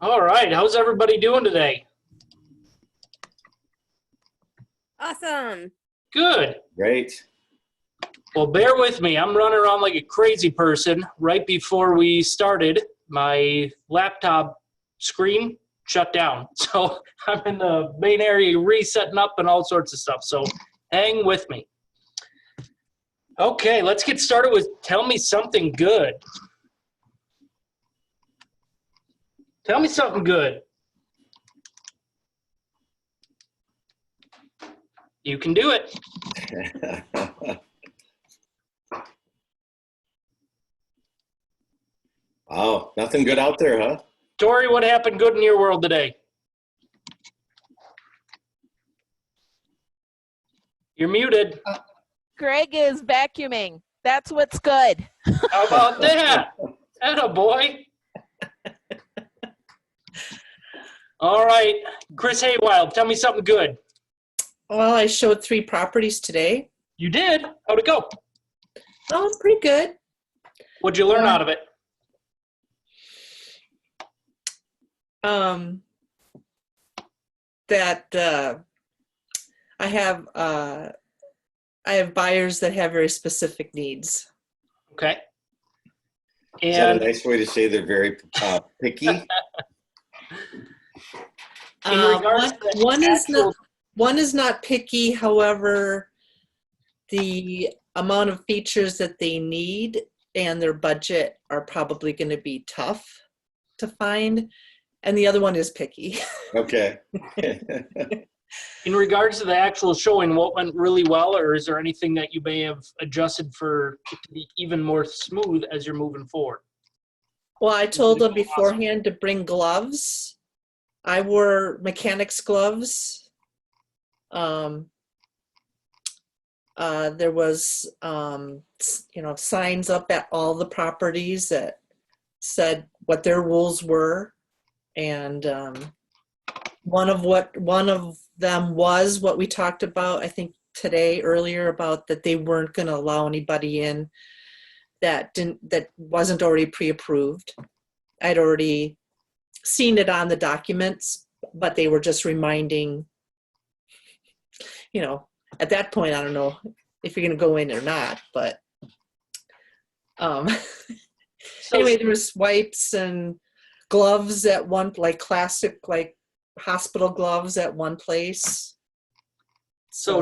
All right, how's everybody doing today? Awesome. Good. Great. Well, bear with me. I'm running around like a crazy person. Right before we started, my laptop screen shut down. So I'm in the main area resetting up and all sorts of stuff. So hang with me. Okay, let's get started with Tell Me Something Good. Tell me something good. You can do it. Wow, nothing good out there, huh? Tori, what happened good in your world today? You're muted. Greg is vacuuming. That's what's good. How about that? Attaboy. All right, Chris Haywild, tell me something good. Well, I showed 3 properties today. You did? How'd it go? Oh, pretty good. What'd you learn out of it? That I have buyers that have very specific needs. Okay. Is that a And nice way to say they're very picky? in regards to One is not picky. However, the amount of features that they need and their budget are probably going to be tough to find. And the other one is picky. Okay. in regards to the actual showing, what went really well, or is there anything that you may have adjusted for it to be even more smooth as you're moving forward? Well, I told them beforehand to bring gloves. I wore mechanics gloves. There was, signs up at all the properties that said what their rules were. And one of them was what we talked about, I think today earlier, about that they weren't going to allow anybody in that wasn't already pre-approved. I'd already seen it on the documents, but they were just reminding, at that point, I don't know if you're going to go in or not, but anyway, there was wipes and gloves at one, like classic, like hospital gloves at one place. So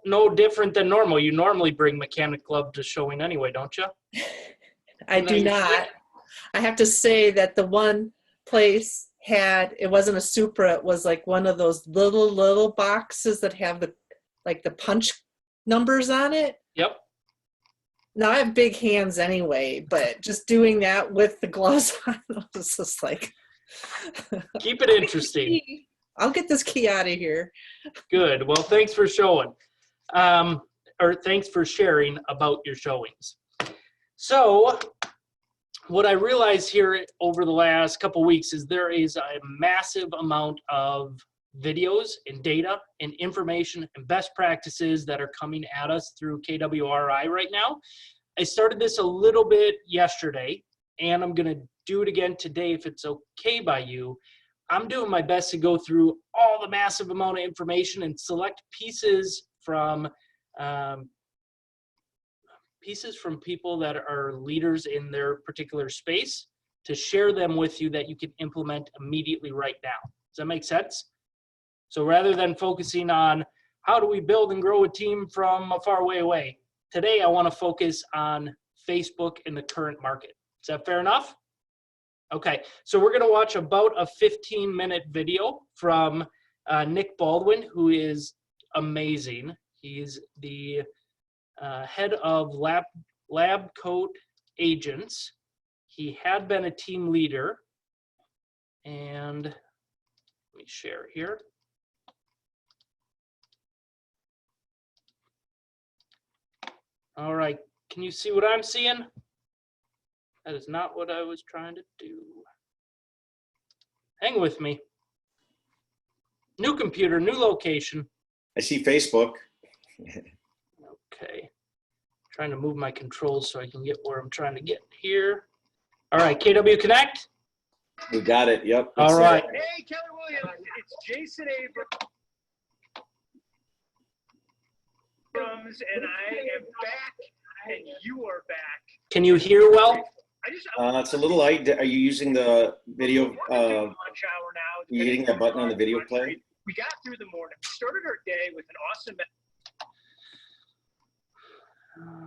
no different than normal. You normally bring mechanic glove to showing anyway, don't you? I do not. I have to say that the one place it wasn't a Supra, it was like one of those little boxes that have the punch numbers on it. Yep. Now I have big hands anyway, but just doing that with the gloves on, was just like Keep it interesting. I'll get this key out of here. Good. Well, thanks for showing. Or thanks for sharing about your showings. So what I realized here over the last couple weeks is there is a massive amount of videos and data and information and best practices that are coming at us through KWRI right now. I started this a little bit yesterday, and I'm going to do it again today if it's okay by you. I'm doing my best to go through all the massive amount of information and select pieces from people that are leaders in their particular space to share them with you that you can implement immediately right now. Does that make sense? So rather than focusing on how do we build and grow a team from a far way away, today I want to focus on Facebook in the current market. Is that fair enough? Okay, so we're going to watch about a 15-minute video from Nick Baldwin, who is amazing. He's the head of Lab Coat Agents. He had been a team leader, and let me share here. All right, can you see what I'm seeing? That is not what I was trying to do. Hang with me. New computer, new location. I see Facebook. Okay. Trying to move my controls so I can get where I'm trying to get here. All right, KW Connect. We got it. Yep. All right. Hey, Keller Williams, it's Jason Abrams, and I am back, and you are back. Can you hear well? It's a little light. Are you using the video? Lunch hour now. You hitting that button on the video player? We got through the morning. We started our day with an awesome.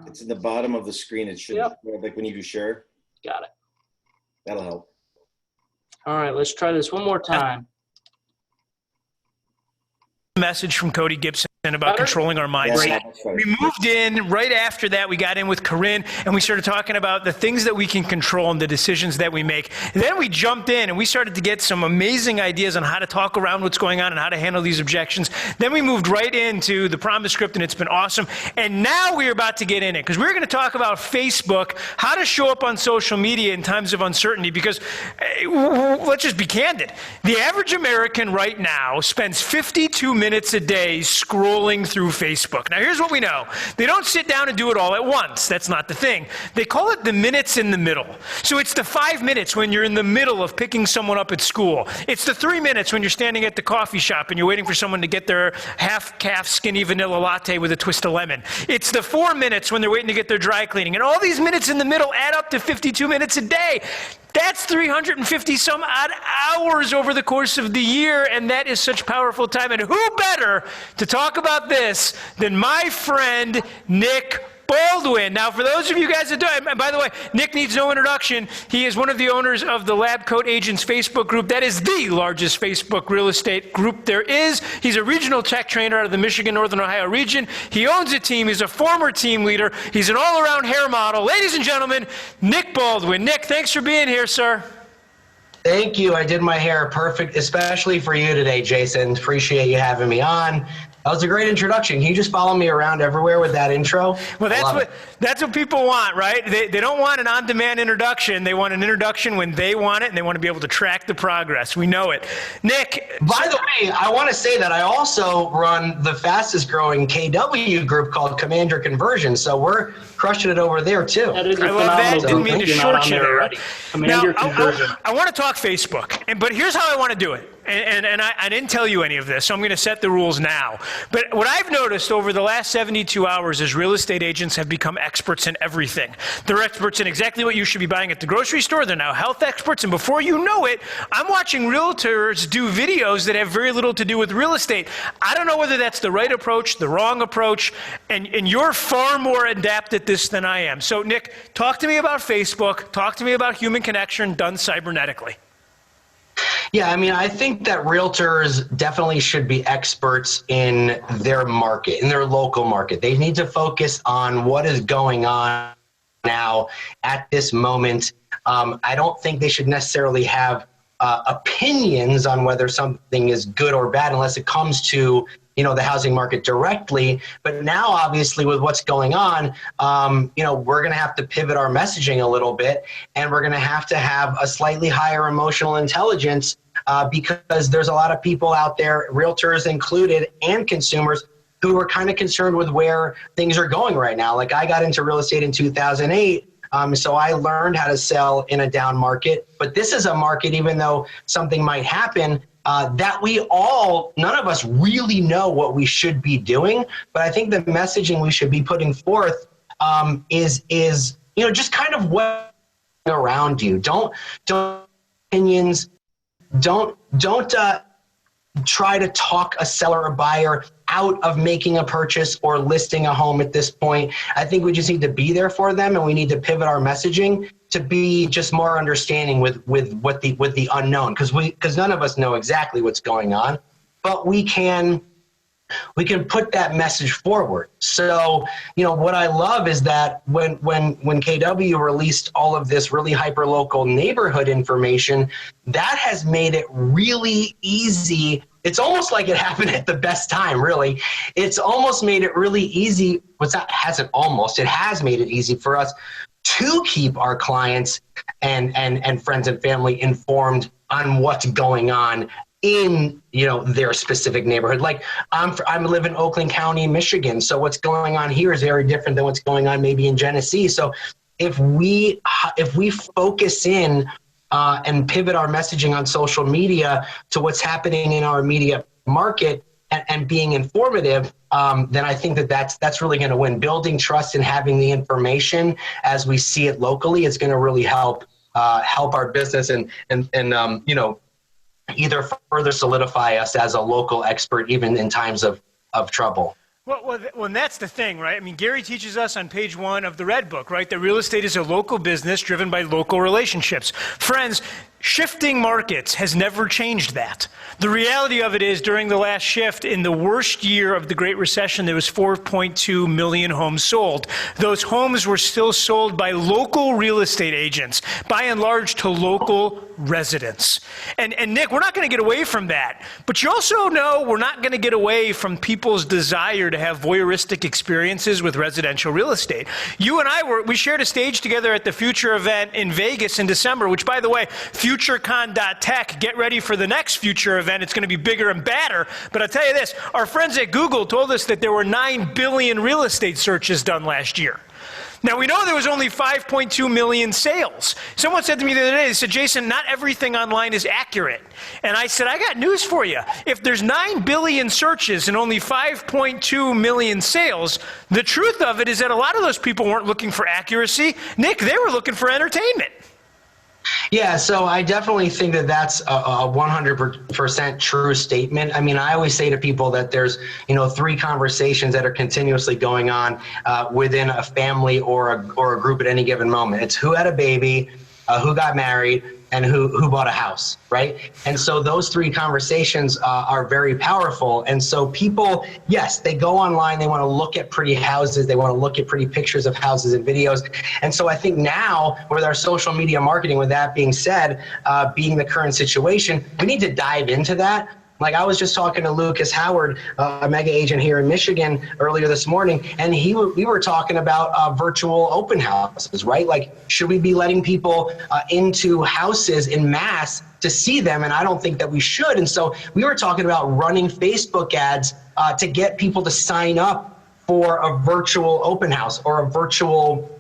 It's in the bottom of the screen. It should, like when you do share. Got it. That'll help. All right, let's try this one more time. Message from Cody Gibson about Better? controlling our minds. Yeah, that's right. We moved in right after that. We got in with Corinne and we started talking about the things that we can control and the decisions that we make. And then we jumped in and we started to get some amazing ideas on how to talk around what's going on and how to handle these objections. Then we moved right into the Promise Script and it's been awesome. And now we're about to get in it because we're going to talk about Facebook, how to show up on social media in times of uncertainty because let's just be candid. The average American right now spends 52 minutes a day scrolling through Facebook. Now, here's what we know. They don't sit down and do it all at once. That's not the thing. They call it the minutes in the middle. So it's the 5 minutes when you're in the middle of picking someone up at school. It's the 3 minutes when you're standing at the coffee shop and you're waiting for someone to get their half-calf skinny vanilla latte with a twist of lemon. It's the 4 minutes when they're waiting to get their dry cleaning. And all these minutes in the middle add up to 52 minutes a day. That's 350 some odd hours over the course of the year, and that is such powerful time. And who better to talk about this than my friend Nick Baldwin. Now, for those of you guys that don't, and by the way, Nick needs no introduction. He is one of the owners of the Lab Coat Agents Facebook group. That is the largest Facebook real estate group there is. He's a regional tech trainer out of the Michigan, Northern Ohio region. He owns a team. He's a former team leader. He's an all-around hair model. Ladies and gentlemen, Nick Baldwin. Nick, thanks for being here, sir. Thank you. I did my hair perfect, especially for you today, Jason. Appreciate you having me on. That was a great introduction. Can you just follow me around everywhere with that intro? Well, that's what people want, right? They don't want an on-demand introduction. They want an introduction when they want it, and they want to be able to track the progress. We know it. Nick. By the way, I want to say that I also run the fastest growing KW group called Command Your Conversion. So we're crushing it over there, too. That is a I love that. phenomenal Didn't mean to group. You're not short on you there there. already. Command Now, Your Conversion. I want to talk Facebook, but here's how I want to do it. And I didn't tell you any of this, so I'm going to set the rules now. But what I've noticed over the last 72 hours is real estate agents have become experts in everything. They're experts in exactly what you should be buying at the grocery store. They're now health experts. And before you know it, I'm watching realtors do videos that have very little to do with real estate. I don't know whether that's the right approach, the wrong approach, and you're far more adept at this than I am. So, Nick, talk to me about Facebook. Talk to me about human connection done cybernetically. Yeah, I mean, I think that realtors definitely should be experts in their market, in their local market. They need to focus on what is going on now at this moment. I don't think they should necessarily have opinions on whether something is good or bad unless it comes to the housing market directly. But now, obviously, with what's going on, we're going to have to pivot our messaging a little bit, and we're going to have a slightly higher emotional intelligence because there's a lot of people out there, realtors included, and consumers who are kind of concerned with where things are going right now. Like, I got into real estate in 2008. So I learned how to sell in a down market. But this is a market, even though something might happen, that none of us really know what we should be doing. But I think the messaging we should be putting forth is just kind of what around you. Don't opinions. Don't try to talk a seller or buyer out of making a purchase or listing a home at this point. I think we just need to be there for them, and we need to pivot our messaging to be just more understanding with the unknown, because none of us know exactly what's going on, but we can put that message forward. So, what I love is that when KW released all of this really hyper-local neighborhood information, that has made it really easy. It's almost like it happened at the best time, really. It's almost made it really easy. It has made it easy for us to keep our clients and friends and family informed on what's going on in their specific neighborhood. Like I live in Oakland County, Michigan, so what's going on here is very different than what's going on maybe in Genesee. So if we focus in and pivot our messaging on social media to what's happening in our immediate market and being informative, then I think that's really going to win. Building trust and having the information as we see it locally is going to really help our business and either further solidify us as a local expert even in times of trouble. Well, and that's the thing, right? I mean, Gary teaches us on page 1 of the Red Book, right, that real estate is a local business driven by local relationships. Friends, shifting markets has never changed that. The reality of it is, during the last shift, in the worst year of the Great Recession, there was 4.2 million homes sold. Those homes were still sold by local real estate agents, by and large to local residents. And Nick, we're not going to get away from that. But you also know we're not going to get away from people's desire to have voyeuristic experiences with residential real estate. You and I we shared a stage together at the Future event in Vegas in December, which, by the way, FutureCon.tech, get ready for the next Future event. It's going to be bigger and badder. But I'll tell you this, our friends at Google told us that there were 9 billion real estate searches done last year. Now, we know there was only 5.2 million sales. Someone said to me the other day, they said, Jason, not everything online is accurate. And I said, I got news for you. If there's 9 billion searches and only 5.2 million sales, the truth of it is that a lot of those people weren't looking for accuracy. Nick, they were looking for entertainment. Yeah, so I definitely think that that's a 100% true statement. I mean, I always say to people that there's, 3 conversations that are continuously going on within a family or a group at any given moment. It's who had a baby, who got married, and who bought a house, right? And so those 3 conversations are very powerful. And so people, yes, they go online, they want to look at pretty houses, they want to look at pretty pictures of houses and videos. And so I think now with our social media marketing, with that being said, being the current situation, we need to dive into that. Like I was just talking to Lucas Howard, a mega agent here in Michigan earlier this morning, and we were talking about virtual open houses, right? Like, should we be letting people into houses in mass to see them? And I don't think that we should. And so we were talking about running Facebook ads to get people to sign up for a virtual open house or a virtual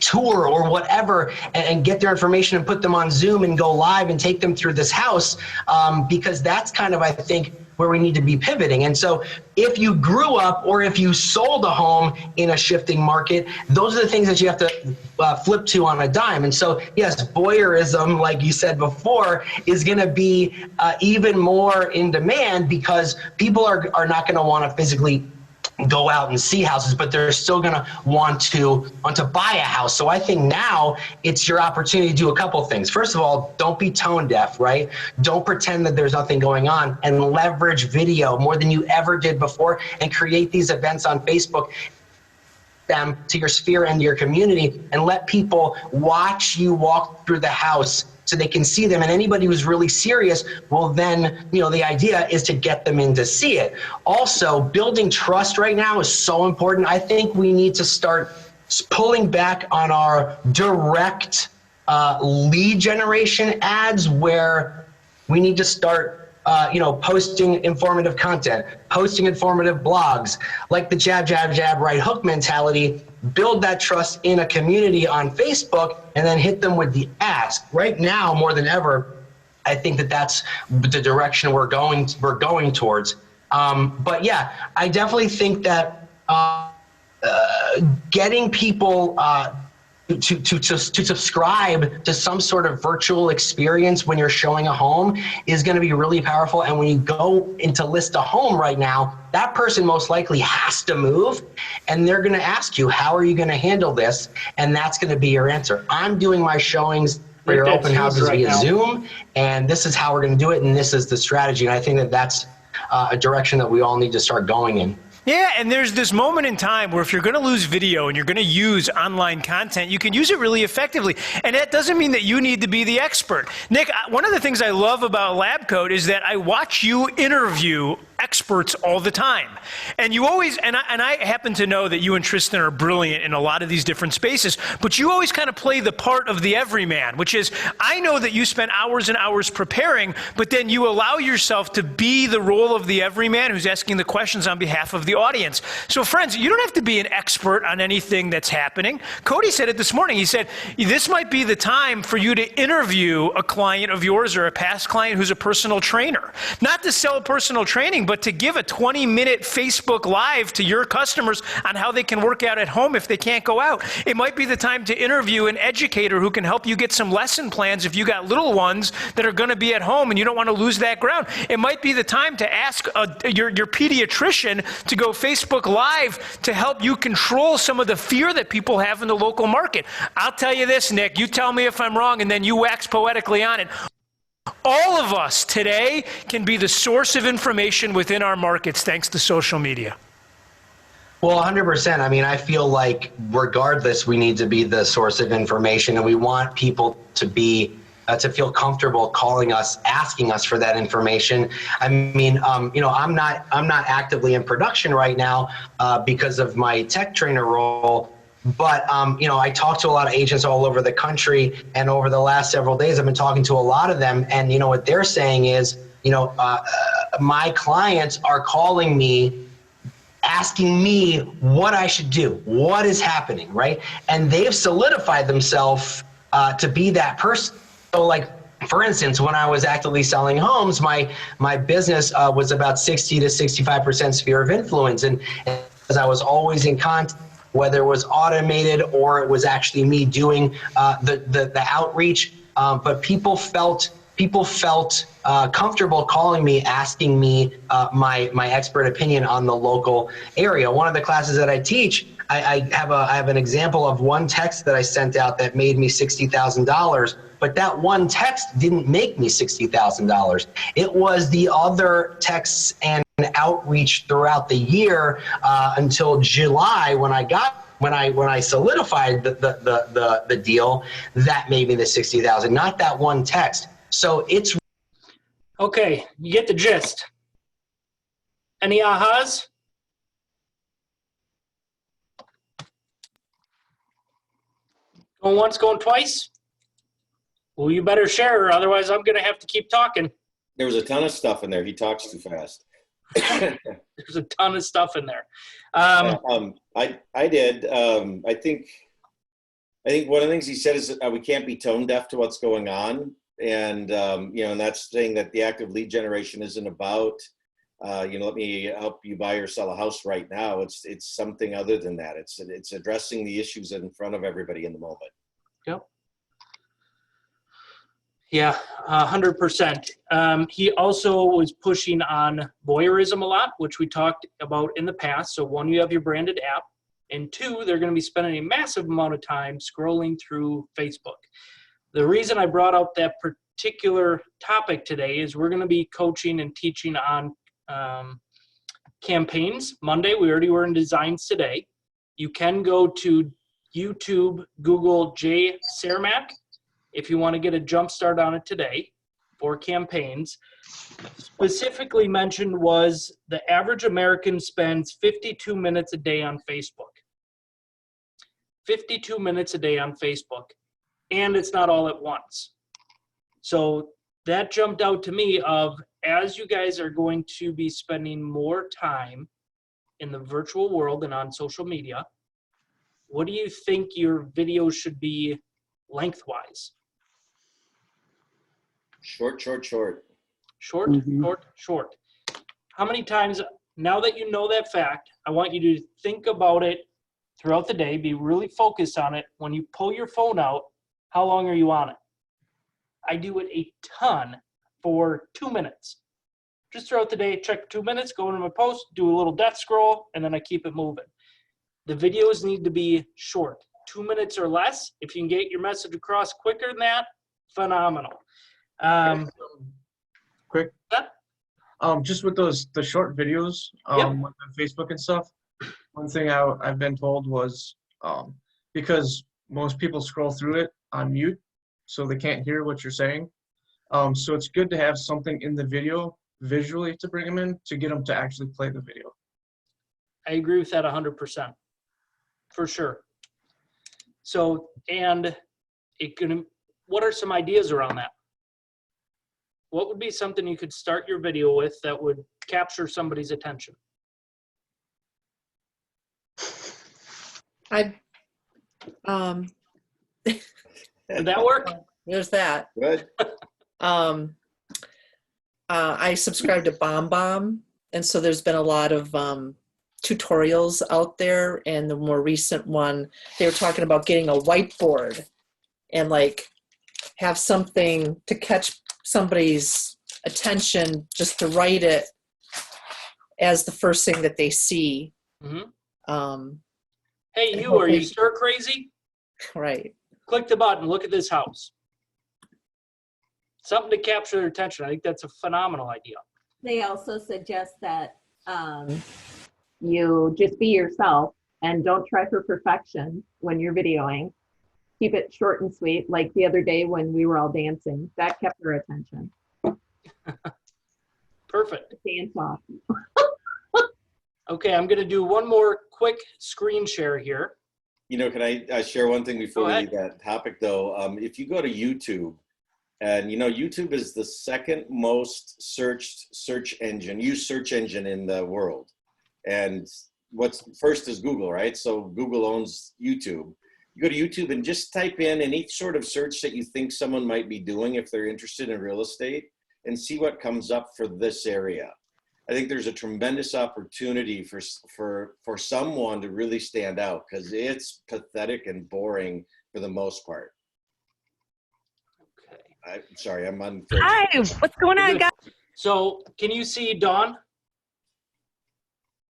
tour or whatever, and get their information and put them on Zoom and go live and take them through this house, because that's kind of, I think, where we need to be pivoting. And so if you grew up or if you sold a home in a shifting market, those are the things that you have to flip to on a dime. And so, yes, voyeurism, like you said before, is going to be even more in demand because people are not going to want to physically go out and see houses, but they're still going to want to buy a house. So I think now it's your opportunity to do a couple things. First of all, don't be tone deaf, right? Don't pretend that there's nothing going on, and leverage video more than you ever did before, and create these events on Facebook them to your sphere and your community, and let people watch you walk through the house so they can see them. And anybody who's really serious, well then, the idea is to get them in to see it. Also, building trust right now is so important. I think we need to start pulling back on our direct lead generation ads, where we need to start posting informative content, posting informative blogs, like the jab, jab, jab, right hook mentality. Build that trust in a community on Facebook, and then hit them with the ask. Right now, more than ever, I think that that's the direction we're going towards. But yeah, I definitely think that getting people to subscribe to some sort of virtual experience when you're showing a home is going to be really powerful. And when you go into list a home right now, that person most likely has to move, and they're going to ask you, how are you going to handle this? And that's going to be your answer. I'm doing my showings for your open houses via Zoom, and this is how we're going to do it, and this is the strategy. And I think that that's a direction that we all need to start going in. Yeah, and there's this moment in time where if you're going to lose video and you're going to use online content, you can use it really effectively. And that doesn't mean that you need to be the expert. Nick, one of the things I love about Lab Coat is that I watch you interview experts all the time. And you always, and I happen to know that you and Tristan are brilliant in a lot of these different spaces, but you always kind of play the part of the everyman, which is, I know that you spend hours and hours preparing, but then you allow yourself to be the role of the everyman who's asking the questions on behalf of the audience. So friends, you don't have to be an expert on anything that's happening. Cody said it this morning. He said, this might be the time for you to interview a client of yours or a past client who's a personal trainer. Not to sell personal training, but to give a 20-minute Facebook Live to your customers on how they can work out at home if they can't go out. It might be the time to interview an educator who can help you get some lesson plans if you got little ones that are going to be at home and you don't want to lose that ground. It might be the time to ask your pediatrician to go Facebook Live to help you control some of the fear that people have in the local market. I'll tell you this, Nick, you tell me if I'm wrong and then you wax poetically on it. All of us today can be the source of information within our markets thanks to social media. Well, 100%. I mean, I feel like regardless, we need to be the source of information, and we want people to be to feel comfortable calling us, asking us for that information. I mean, you know, I'm not actively in production right now because of my tech trainer role. But, you know, I talk to a lot of agents all over the country, and over the last several days, I've been talking to a lot of them. And, you know, what they're saying is, you know, my clients are calling me, asking me what I should do, what is happening, right? And they've solidified themselves to be that person. So, like, for instance, when I was actively selling homes, my business was about 60 to 65% sphere of influence. And as I was always in contact, whether it was automated or it was actually me doing the outreach, but people felt comfortable calling me, asking me my expert opinion on the local area. One of the classes that I teach, I have an example of one text that I sent out that made me $60,000, but that one text didn't make me $60,000. It was the other texts and outreach throughout the year until July when I solidified the deal that made me the $60,000, not that one text. So it's Okay, you get the gist. Any ahas? Going once, going twice? Well, you better share, otherwise I'm going to have to keep talking. There was a ton of stuff in there. He talks too fast. There's a ton of stuff in there. I did. I think one of the things he said is we can't be tone deaf to what's going on. And, you know, and that's saying that the active lead generation isn't about, you know, let me help you buy or sell a house right now. It's something other than that. It's addressing the issues in front of everybody in the moment. Yep. Yeah, 100%. He also was pushing on voyeurism a lot, which we talked about in the past. So one, you have your branded app, and two, they're going to be spending a massive amount of time scrolling through Facebook. The reason I brought out that particular topic today is we're going to be coaching and teaching on campaigns. Monday, we already were in designs today. You can go to YouTube, Google Jay Cermak if you want to get a jump start on it today for campaigns. Specifically mentioned was the average American spends 52 minutes a day on Facebook. 52 minutes a day on Facebook. And it's not all at once. So that jumped out to me of, as you guys are going to be spending more time in the virtual world and on social media, what do you think your videos should be lengthwise? Short. Short, short. How many times, now that you know that fact, I want you to think about it throughout the day, be really focused on it. When you pull your phone out, how long are you on it? I do it a ton for 2 minutes. Just throughout the day, check 2 minutes, go into my post, do a little death scroll, and then I keep it moving. The videos need to be short, 2 minutes or less. If you can get your message across quicker than that, phenomenal. Quick. Yeah. Just with the short videos on Facebook and stuff, one thing I've been told was because most people scroll through it on mute, so they can't hear what you're saying. So it's good to have something in the video visually to bring them in to get them to actually play the video. I agree with that 100%, for sure. So, and what are some ideas around that? What would be something you could start your video with that would capture somebody's attention? I, Would that work? there's that. Good. I subscribe to BombBomb, and so there's been a lot of tutorials out there. And the more recent one, they were talking about getting a whiteboard and like have something to catch somebody's attention, just to write it as the first thing that they see. Mm-hmm. Hey, And you, are you hopefully- stir crazy? Right. Click the button, look at this house. Something to capture their attention. I think that's a phenomenal idea. They also suggest that you just be yourself and don't try for perfection when you're videoing. Keep it short and sweet. Like the other day when we were all dancing, that kept their attention. Perfect. Dance off. Okay, I'm going to do one more quick screen share here. You know, can I share one thing before Go we ahead. leave that topic though? If you go to YouTube, and you know, YouTube is the second most searched search engine in the world. And what's first is Google, right? So Google owns YouTube. You go to YouTube and just type in any sort of search that you think someone might be doing if they're interested in real estate, and see what comes up for this area. I think there's a tremendous opportunity for someone to really stand out, because it's pathetic and boring for the most part. Okay. I'm sorry, I'm on. Hi, what's going on, guys? So can you see Dawn?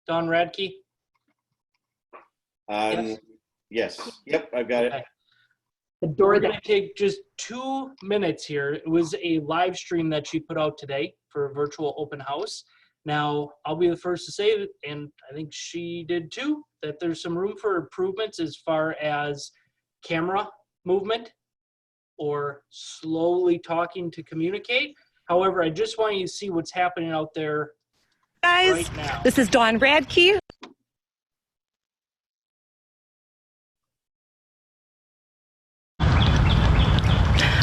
Dawn Radke? Yes. Yes. Yep, I've got it. Okay. The door We're that going to take just 2 minutes here. It was a live stream that she put out today for a virtual open house. Now, I'll be the first to say, and I think she did too, that there's some room for improvements as far as camera movement or slowly talking to communicate. However, I just want you to see what's happening out there Guys, right now. this is Dawn Radke.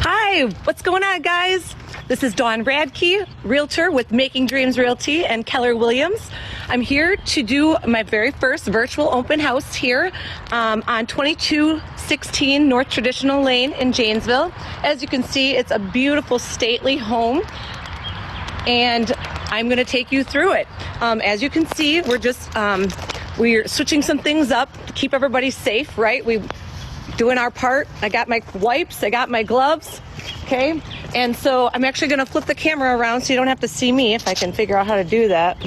Hi, what's going on, guys? This is Dawn Radke, realtor with Making Dreams Realty and Keller Williams. I'm here to do my very first virtual open house here on 2216 North Traditional Lane in Janesville. As you can see, it's a beautiful, stately home, and I'm going to take you through it. As you can see, we're switching some things up to keep everybody safe, right? We're doing our part. I got my wipes, I got my gloves, okay? And so I'm actually going to flip the camera around so you don't have to see me, if I can figure out how to do that.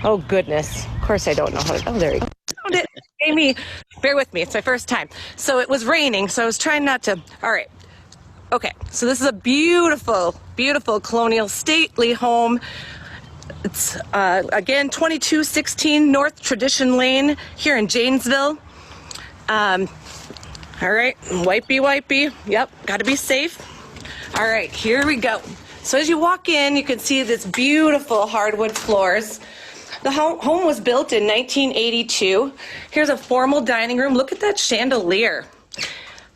Oh, goodness. Of course I don't know how to. Oh, there you go. Found it. Amy, bear with me. It's my first time. So it was raining, so I was trying not to. All right. Okay. So this is a beautiful, beautiful colonial stately home. It's, again, 2216 North Tradition Lane here in Janesville. All right. Wipey. Yep. Got to be safe. All right. Here we go. So as you walk in, you can see this beautiful hardwood floors. The home was built in 1982. Here's a formal dining room. Look at that chandelier.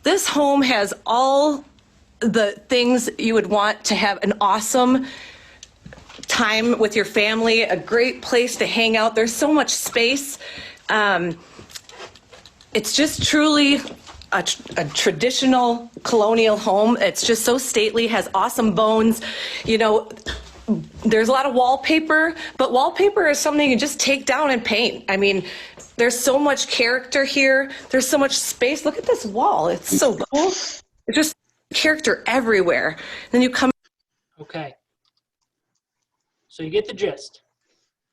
This home has all the things you would want to have an awesome time with your family, a great place to hang out. There's so much space. It's just truly a traditional colonial home. It's just so stately, has awesome bones. You know, there's a lot of wallpaper, but wallpaper is something you just take down and paint. I mean, there's so much character here. There's so much space. Look at this wall. It's so cool. It's just character everywhere. Then you come. Okay. So you get the gist.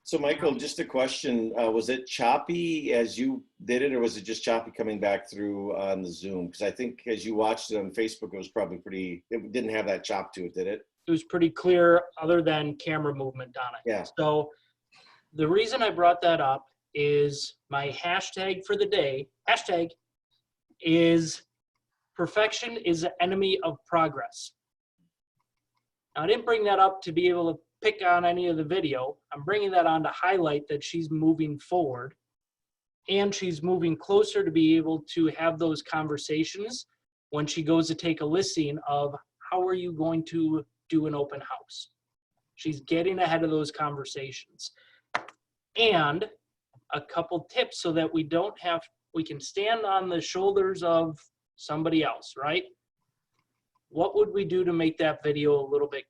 So Michael, just a question. Was it choppy as you did it, or was it just choppy coming back through on the Zoom? Because I think as you watched it on Facebook, it was probably it didn't have that chop to it, did it? It was pretty clear other than camera movement on it. Yeah. So the reason I brought that up is my hashtag for the day, is perfection is the enemy of progress. Now, I didn't bring that up to be able to pick on any of the video. I'm bringing that on to highlight that she's moving forward and she's moving closer to be able to have those conversations when she goes to take a listing of how are you going to do an open house. She's getting ahead of those conversations. And a couple tips so that we can stand on the shoulders of somebody else, right? What would we do to make that video a little bit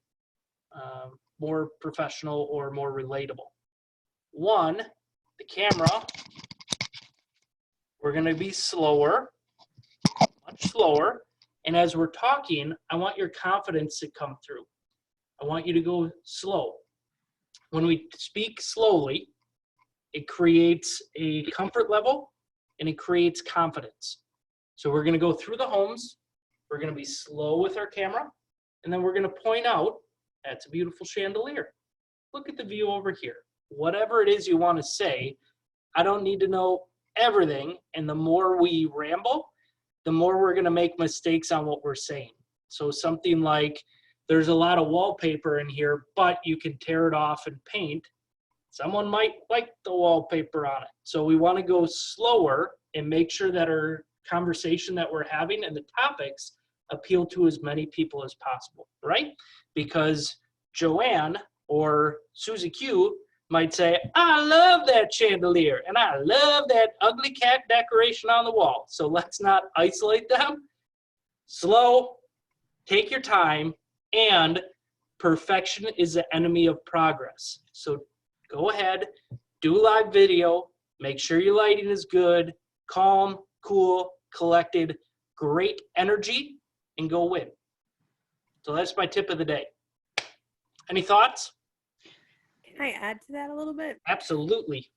more professional or more relatable? One, the camera, we're gonna be slower, much slower. And as we're talking, I want your confidence to come through. I want you to go slow. When we speak slowly, it creates a comfort level and it creates confidence. So we're gonna go through the homes, we're gonna be slow with our camera, and then we're gonna point out, that's a beautiful chandelier. Look at the view over here. Whatever it is you wanna say, I don't need to know everything, and the more we ramble, the more we're gonna make mistakes on what we're saying. So something like, there's a lot of wallpaper in here, but you can tear it off and paint. Someone might like the wallpaper on it. So we want to go slower and make sure that our conversation that we're having and the topics appeal to as many people as possible, right? Because Joanne or Susie Q might say, I love that chandelier and I love that ugly cat decoration on the wall. So let's not isolate them. Slow, take your time, and perfection is the enemy of progress. So go ahead, do live video, make sure your lighting is good, calm, cool, collected, great energy, and go win. So that's my tip of the day. Any thoughts? Can I add to that a little bit? Absolutely.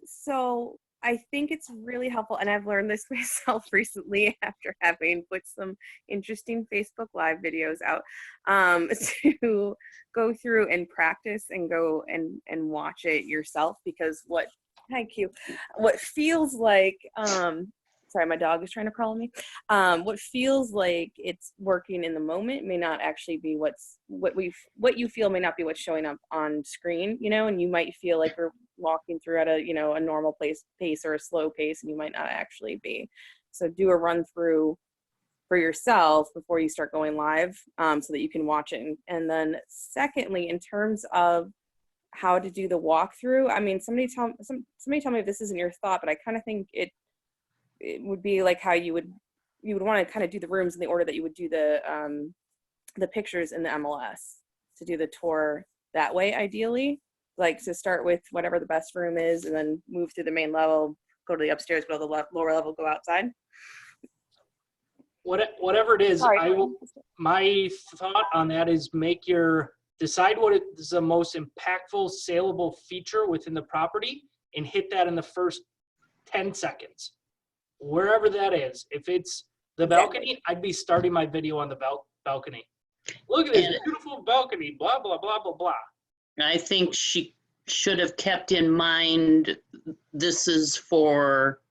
So I think it's really helpful, and I've learned this myself recently after having put some interesting Facebook Live videos out, to go through and practice and go and watch it yourself, because what feels like, sorry, my dog is trying to crawl on me. What feels like it's working in the moment may not actually be what you feel may not be what's showing up on screen, and you might feel like we're walking through at a normal pace or a slow pace, and you might not actually be. So do a run through for yourself before you start going live, so that you can watch it. And then secondly, in terms of how to do the walkthrough, I mean, somebody tell me if this isn't your thought, but I kind of think it would be like how you would want to kind of do the rooms in the order that you would do the pictures in the MLS, to do the tour that way, ideally. Like to start with whatever the best room is and then move through the main level, go to the upstairs, go to the lower level, go outside. Whatever it is, my thought on that is decide what is the most impactful, saleable feature within the property and hit that in the first 10 seconds. Wherever that is. If it's the balcony, I'd be starting my video on the balcony. Look at this beautiful balcony, blah, blah, blah, blah, blah. I think she should have kept in mind this is for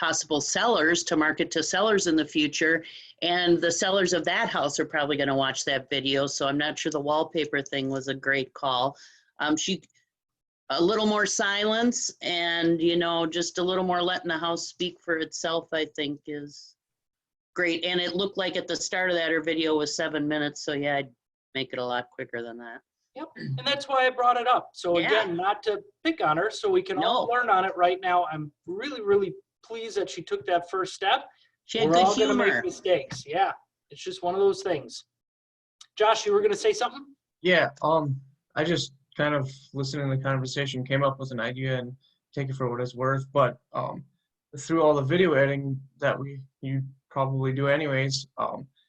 possible sellers, to market to sellers in the future, and the sellers of that house are probably going to watch that video, so I'm not sure the wallpaper thing was a great call. A little more silence and, just a little more letting the house speak for itself, I think is great. And it looked like at the start of that, her video was 7 minutes, so yeah, I'd make it a lot quicker than that. Yep, and that's why I brought it up. So again, not to pick on her, so we can all learn on it right now. I'm really, really pleased that she took that first step. She had We're good all going to humor. make mistakes. Yeah, it's just one of those things. Josh, you were going to say something? Yeah, I just kind of listening to the conversation came up with an idea and take it for what it's worth. But through all the video editing that you probably do anyways,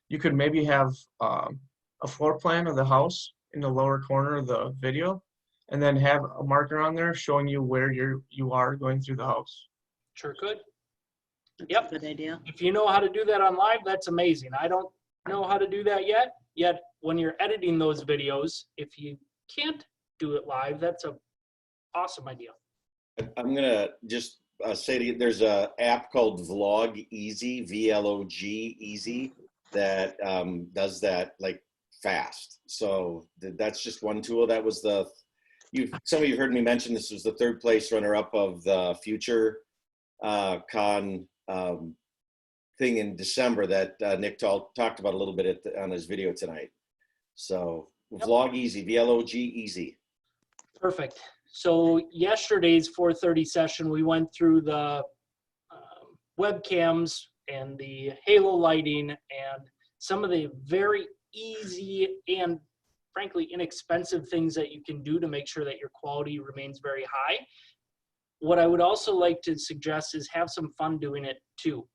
you could maybe have a floor plan of the house in the lower corner of the video, and then have a marker on there showing you where you are going through the house. Sure could. That's a good idea. If you know how to do that on live, that's amazing. I don't know how to do that yet when you're editing those videos, if you can't do it live, that's an awesome idea. I'm gonna just say to you, there's a app called Vlog Easy, VLOG Easy, that does that like fast. So that's just one tool. That was some of you heard me mention this was the 3rd place runner-up of the Future Con thing in December that Nick talked about a little bit on his video tonight. So Vlog Easy, VLOG Easy. Perfect. So yesterday's 4:30 session, we went through the webcams and the halo lighting and some of the very easy and frankly inexpensive things that you can do to make sure that your quality remains very high. What I would also like to suggest is have some fun doing it too.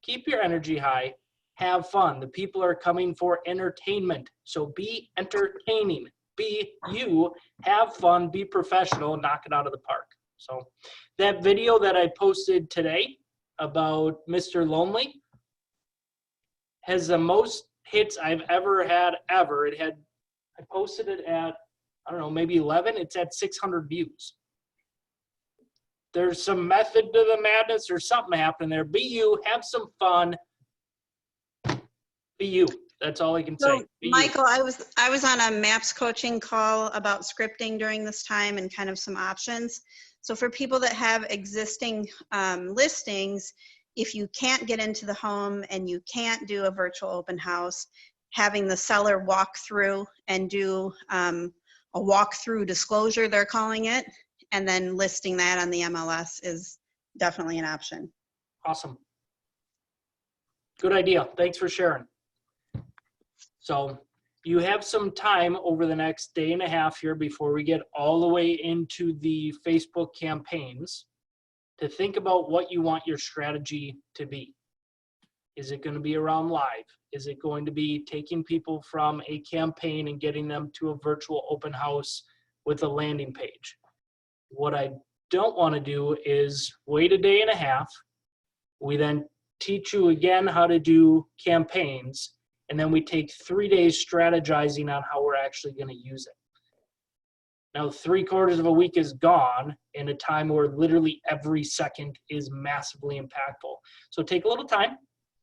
Keep your energy high, have fun. The people are coming for entertainment, so be entertaining. Be you, have fun, be professional, knock it out of the park. So that video that I posted today about Mr. Lonely has the most hits I've ever had ever. I posted it at, I don't know, maybe 11. It's at 600 views. There's some method to the madness or something happening there. Be you, have some fun. Be you. That's all I can say. So, Be Michael, I was on a MAPS coaching call about scripting during this time and kind of some options. So for people that have existing listings, if you can't get into the home and you can't do a virtual open house, having the seller walk through and do a walkthrough disclosure, they're calling it, and then listing that on the MLS is definitely an option. Awesome. Good idea. Thanks for sharing. So you have some time over the next day and a half here before we get all the way into the Facebook campaigns to think about what you want your strategy to be. Is it going to be around live? Is it going to be taking people from a campaign and getting them to a virtual open house with a landing page? What I don't want to do is wait a day and a half. We then teach you again how to do campaigns, and then we take 3 days strategizing on how we're actually going to use it. Now, 3/4 of a week is gone in a time where literally every second is massively impactful. So take a little time,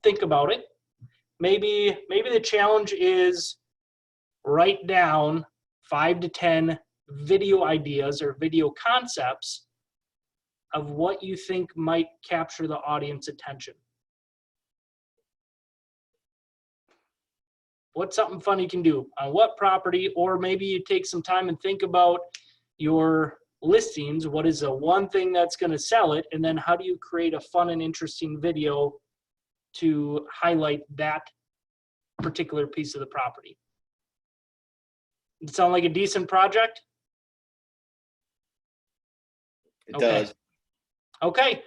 think about it. Maybe the challenge is write down 5 to 10 video ideas or video concepts of what you think might capture the audience attention. What's something fun you can do on what property, or maybe you take some time and think about your listings. What is the one thing that's going to sell it? And then how do you create a fun and interesting video to highlight that particular piece of the property? Does it sound like a decent project? It does. Okay.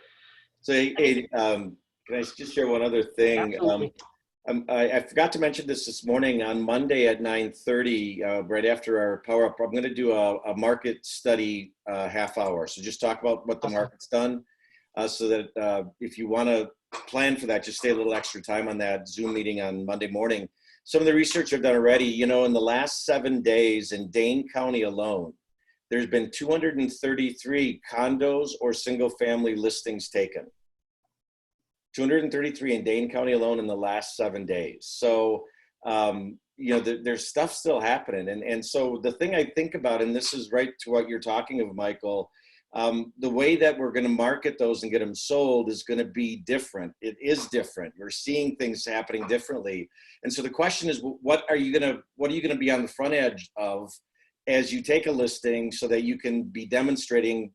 So, hey, can I just share one other thing? Absolutely. I forgot to mention this morning. On Monday at 9:30, right after our power up, I'm going to do a market study half hour. So just talk about what the market's done, so that if you want to plan for that, just stay a little extra time on that Zoom meeting on Monday morning. Some of the research I've done already, you know, in the last 7 days in Dane County alone, there's been 233 condos or single family listings taken. 233 in Dane County alone in the last 7 days. So, you know, there's stuff still happening. And so the thing I think about, and this is right to what you're talking of, Michael, the way that we're going to market those and get them sold is going to be different. It is different. We're seeing things happening differently. And so the question is, what are you going to be on the front edge of as you take a listing so that you can be demonstrating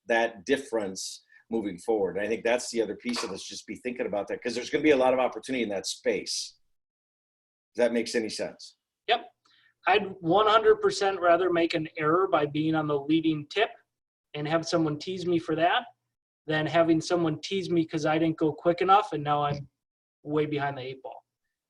that difference moving forward? And I think that's the other piece of this, just be thinking about that, because there's going to be a lot of opportunity in that space. If that makes any sense. Yep. I'd 100% rather make an error by being on the leading tip and have someone tease me for that than having someone tease me because I didn't go quick enough and now I'm way behind the 8 ball.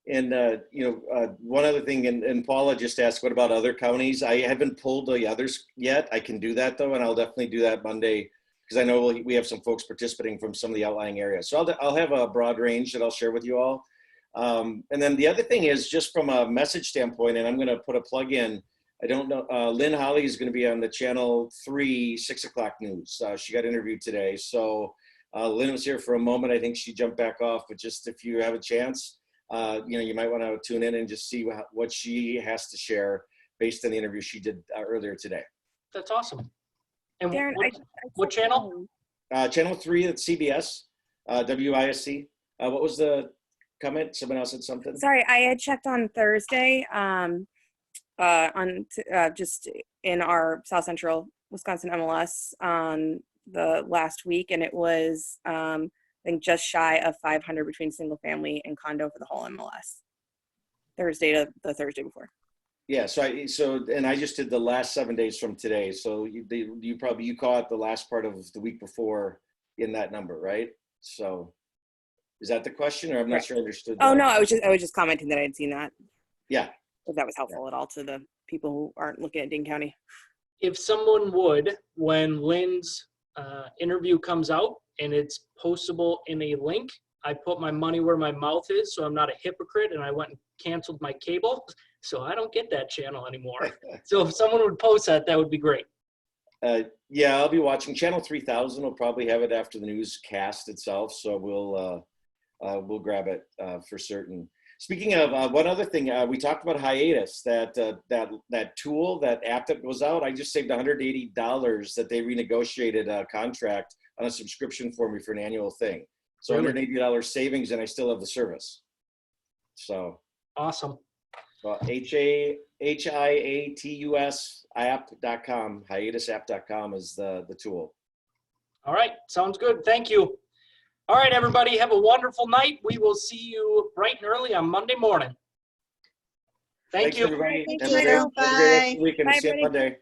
And, you know, one other thing, and Paula just asked, what about other counties? I haven't pulled the others yet. I can do that though, and I'll definitely do that Monday, because I know we have some folks participating from some of the outlying areas. So I'll have a broad range that I'll share with you all. And then the other thing is, just from a message standpoint, and I'm going to put a plug in, I don't know, Lynn Holly is going to be on the Channel 3 6 o'clock news. She got interviewed today. So Lynn was here for a moment. I think she jumped back off, but just if you have a chance, you might want to tune in and just see what she has to share based on the interview she did earlier today. That's awesome. And Darren, what channel? Channel 3 at CBS, WISC. What was the comment? Someone else said something? Sorry, I had checked on Thursday just in our South Central Wisconsin MLS on the last week, and it was I think just shy of 500 between single family and condo for the whole MLS. Thursday to the Thursday before. Yeah, and I just did the last 7 days from today. So you caught the last part of the week before in that number, right? So is that the question, or I'm not sure I understood? Oh no, I was just commenting that I had seen that. Yeah. If that was helpful at all to the people who aren't looking at Dane County. If someone would, when Lynn's interview comes out and it's postable in a link, I put my money where my mouth is, so I'm not a hypocrite, and I went and canceled my cable, so I don't get that channel anymore. So if someone would post that, that would be great. Yeah, I'll be watching. Channel 3000 will probably have it after the newscast itself, so we'll grab it for certain. Speaking of one other thing, we talked about Hiatus, that tool, that app that goes out. I just saved $180 that they renegotiated a contract on a subscription for me for an annual thing. So $180 savings, and I still have the service. So awesome. HIATUS app.com, hiatusapp.com is the tool. All right, sounds good. Thank you. All right, everybody, have a wonderful night. We will see you bright and early on Monday morning. Thank Thanks, you. everybody. Thank Have you. a great rest of the Bye. weekend. Bye, See you on everybody. Monday.